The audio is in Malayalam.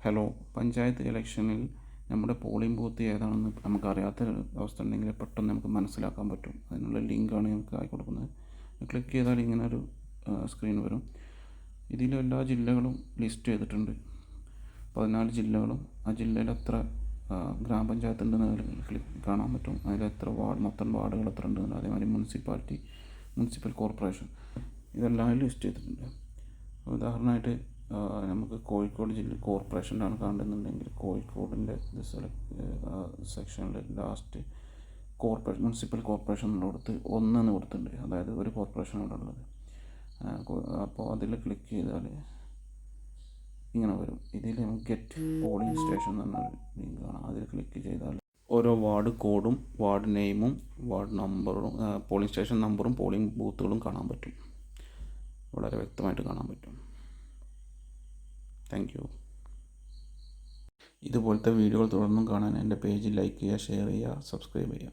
ഹലോ, പഞ്ചായത്ത് ഇലക്ഷനിൽ നമ്മുടെ പോളിംഗ് ബൂത്ത് ഏതാണെന്ന് നമുക്കറിയാത്ത അവസ്ഥ ഉണ്ടെങ്കിൽ പെട്ടെന്ന് നമുക്ക് മനസ്സിലാക്കാൻ പറ്റും. അതിനുള്ള ലിങ്കാണ് നമുക്ക് ആയി കൊടുക്കുന്നത്. ക്ലിക്ക് ചെയ്താൽ ഇങ്ങനെ ഒരു സ്ക്രീൻ വരും. ഇതിൽ എല്ലാ ജില്ലകളും ലിസ്റ്റ് ചെയ്തിട്ടുണ്ട്. 14 ജില്ലകളും ആ ജില്ലയിൽ എത്ര ഗ്രാമപഞ്ചായത്ത് ഉണ്ടെന്ന് കാണാൻ പറ്റും. അതിൽ എത്ര വാർഡ്, മൊത്തം വാർഡുകൾ എത്ര ഉണ്ടെന്ന്, അതേമാതിരി മുനിസിപ്പൽ കോർപ്പറേഷൻ ഇതെല്ലാം ലിസ്റ്റ് ചെയ്തിട്ടുണ്ട്. ഉദാഹരണമായിട്ട് നമുക്ക് കോഴിക്കോട് ജില്ല കോർപ്പറേഷനിലാണ് കാണുന്നുണ്ടെങ്കിൽ കോഴിക്കോടിൻ്റെ സെക്ഷനിൽ ലാസ്റ്റ് മുനിസിപ്പൽ കോർപ്പറേഷൻ എന്നുള്ളടത്ത് 1 എന്ന് കൊടുത്തിട്ടുണ്ട്. അതായത് ഒരു കോർപ്പറേഷൻ അവിടെ ഉള്ളത്. അപ്പോൾ അതിൽ ക്ലിക്ക് ചെയ്താൽ ഇങ്ങനെ വരും. ഇതിൽ നമുക്ക് ഗെറ്റ് പോളിംഗ് സ്റ്റേഷൻ എന്ന് പറഞ്ഞ ലിങ്ക് കാണാം. അതിൽ ക്ലിക്ക് ചെയ്താൽ ഓരോ വാർഡ് കോഡും വാർഡ് നെയിമും വാർഡ് നമ്പറും പോളിംഗ് സ്റ്റേഷൻ നമ്പറും പോളിംഗ് ബൂത്തുകളും കാണാൻ പറ്റും. വളരെ വ്യക്തമായിട്ട് കാണാൻ പറ്റും. Thank you. ഇതുപോലത്തെ വീഡിയോകൾ തുടർന്നും കാണാൻ എൻ്റെ പേജ് ലൈക്ക് ചെയ്യുക, ഷെയർ ചെയ്യുക, സബ്സ്ക്രൈബ് ചെയ്യുക.